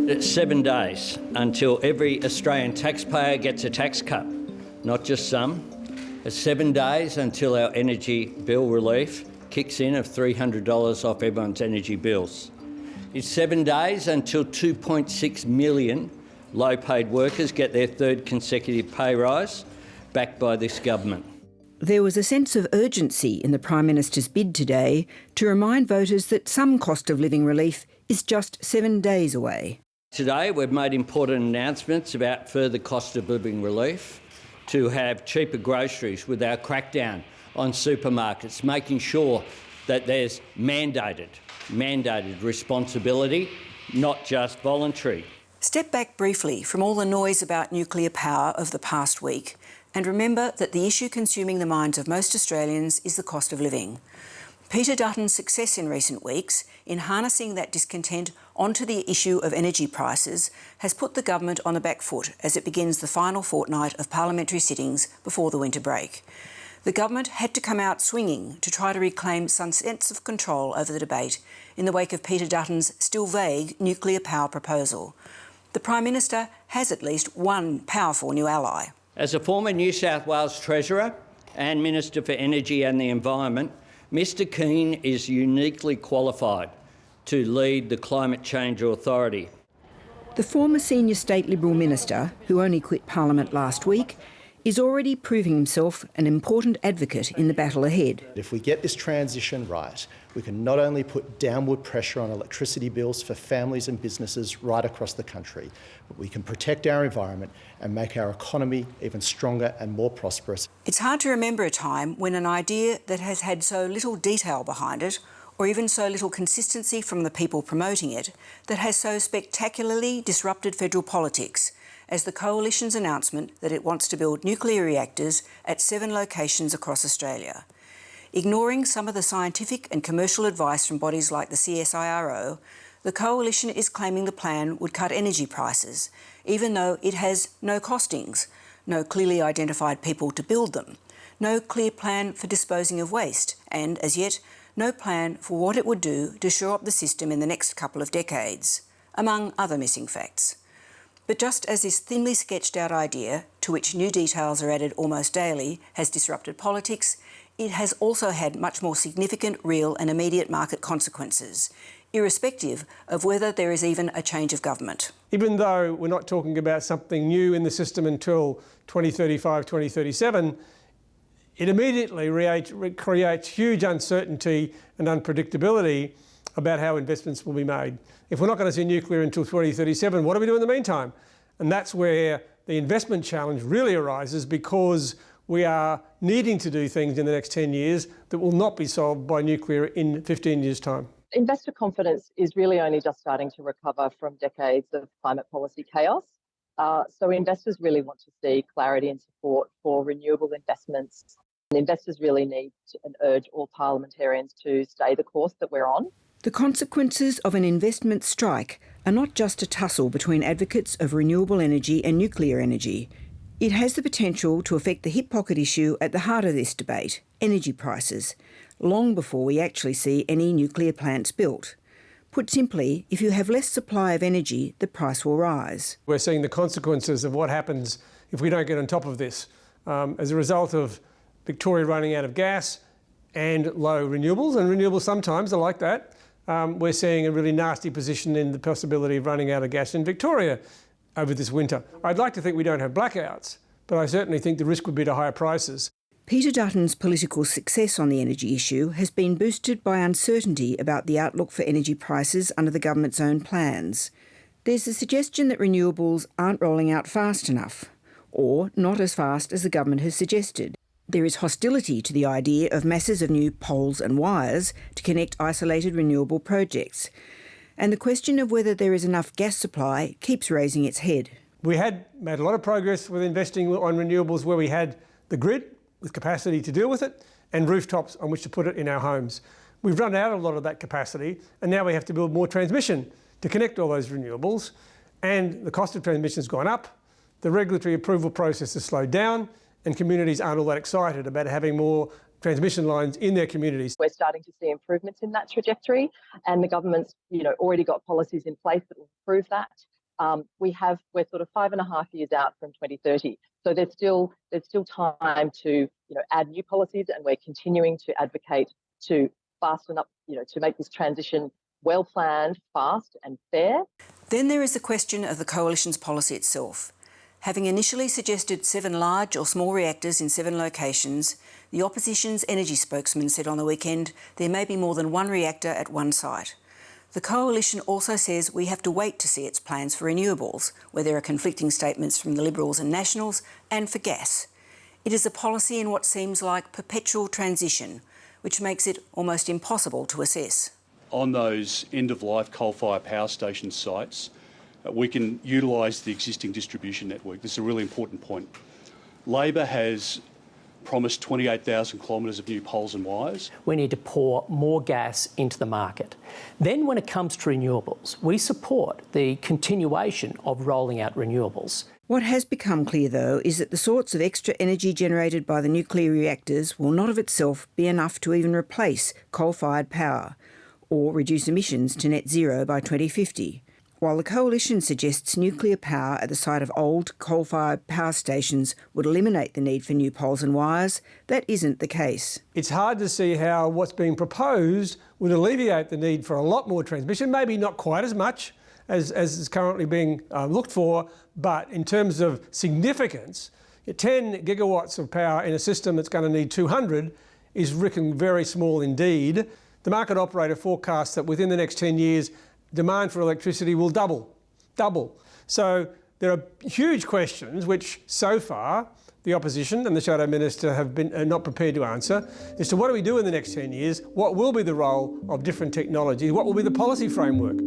It's 7 days until every Australian taxpayer gets a tax cut, not just some. It's 7 days until our energy bill relief kicks in of $300 off everyone's energy bills. It's 7 days until 2.6 million low-paid workers get their third consecutive pay rise, backed by this government. There was a sense of urgency in the Prime Minister's bid today to remind voters that some cost of living relief is just 7 days away. Today we've made important announcements about further cost of living relief, to have cheaper groceries with our crackdown on supermarkets, making sure that there's mandated responsibility, not just voluntary. Step back briefly from all the noise about nuclear power of the past week and remember that the issue consuming the minds of most Australians is the cost of living. Peter Dutton's success in recent weeks in harnessing that discontent onto the issue of energy prices has put the government on the back foot as it begins the final fortnight of parliamentary sittings before the winter break. The government had to come out swinging to try to reclaim some sense of control over the debate in the wake of Peter Dutton's still vague nuclear power proposal. The Prime Minister has at least one powerful new ally. As a former New South Wales Treasurer and Minister for Energy and the Environment, Mr Keane is uniquely qualified to lead the Climate Change Authority. The former senior state Liberal minister, who only quit Parliament last week, is already proving himself an important advocate in the battle ahead. If we get this transition right, we can not only put downward pressure on electricity bills for families and businesses right across the country, but we can protect our environment and make our economy even stronger and more prosperous. It's hard to remember a time when an idea that has had so little detail behind it, or even so little consistency from the people promoting it, that has so spectacularly disrupted federal politics as the Coalition's announcement that it wants to build nuclear reactors at 7 locations across Australia. Ignoring some of the scientific and commercial advice from bodies like the CSIRO, the Coalition is claiming the plan would cut energy prices, even though it has no costings, no clearly identified people to build them, no clear plan for disposing of waste, and, as yet, no plan for what it would do to shore up the system in the next couple of decades, among other missing facts. But just as this thinly sketched out idea, to which new details are added almost daily, has disrupted politics, it has also had much more significant, real and immediate market consequences, irrespective of whether there is even a change of government. Even though we're not talking about something new in the system until 2035, 2037, it immediately creates huge uncertainty and unpredictability about how investments will be made. If we're not going to see nuclear until 2037, what do we do in the meantime? And that's where the investment challenge really arises, because we are needing to do things in the next 10 years that will not be solved by nuclear in 15 years' time. Investor confidence is really only just starting to recover from decades of climate policy chaos. So investors really want to see clarity and support for renewable investments. And investors really need and urge all parliamentarians to stay the course that we're on. The consequences of an investment strike are not just a tussle between advocates of renewable energy and nuclear energy. It has the potential to affect the hip pocket issue at the heart of this debate, energy prices, long before we actually see any nuclear plants built. Put simply, if you have less supply of energy, the price will rise. We're seeing the consequences of what happens if we don't get on top of this. As a result of Victoria running out of gas and low renewables, and renewables sometimes are like that, we're seeing a really nasty position in the possibility of running out of gas in Victoria over this winter. I'd like to think we don't have blackouts, but I certainly think the risk would be to higher prices. Peter Dutton's political success on the energy issue has been boosted by uncertainty about the outlook for energy prices under the government's own plans. There's the suggestion that renewables aren't rolling out fast enough, or not as fast as the government has suggested. There is hostility to the idea of masses of new poles and wires to connect isolated renewable projects. And the question of whether there is enough gas supply keeps raising its head. We had made a lot of progress with investing on renewables where we had the grid with capacity to deal with it and rooftops on which to put it in our homes. We've run out of a lot of that capacity, and now we have to build more transmission to connect all those renewables, and the cost of transmission has gone up, the regulatory approval process has slowed down, and communities aren't all that excited about having more transmission lines in their communities. We're starting to see improvements in that trajectory, and the government's already got policies in place that will improve that. we're sort of 5.5 years out from 2030. So there's still time to add new policies, and we're continuing to advocate to fasten up, to make this transition well planned, fast and fair. Then there is the question of the Coalition's policy itself. Having initially suggested 7 large or small reactors in 7 locations, the Opposition's energy spokesman said on the weekend there may be more than 1 reactor at one site. The Coalition also says we have to wait to see its plans for renewables, where there are conflicting statements from the Liberals and Nationals, and for gas. It is a policy in what seems like perpetual transition, which makes it almost impossible to assess. On those end-of-life coal-fired power station sites, we can utilise the existing distribution network. This is a really important point. Labor has promised 28,000 kilometres of new poles and wires. We need to pour more gas into the market. Then when it comes to renewables, we support the continuation of rolling out renewables. What has become clear, though, is that the sorts of extra energy generated by the nuclear reactors will not of itself be enough to even replace coal-fired power or reduce emissions to net zero by 2050. While the Coalition suggests nuclear power at the site of old coal-fired power stations would eliminate the need for new poles and wires, that isn't the case. It's hard to see how what's being proposed would alleviate the need for a lot more transmission, maybe not quite as much as is currently being looked for, but in terms of significance, 10 gigawatts of power in a system that's going to need 200 is reckoned very small indeed. The market operator forecasts that within the next 10 years, demand for electricity will double. So there are huge questions which so far the Opposition and the Shadow Minister have been not prepared to answer as to what do we do in the next 10 years, what will be the role of different technologies, what will be the policy framework.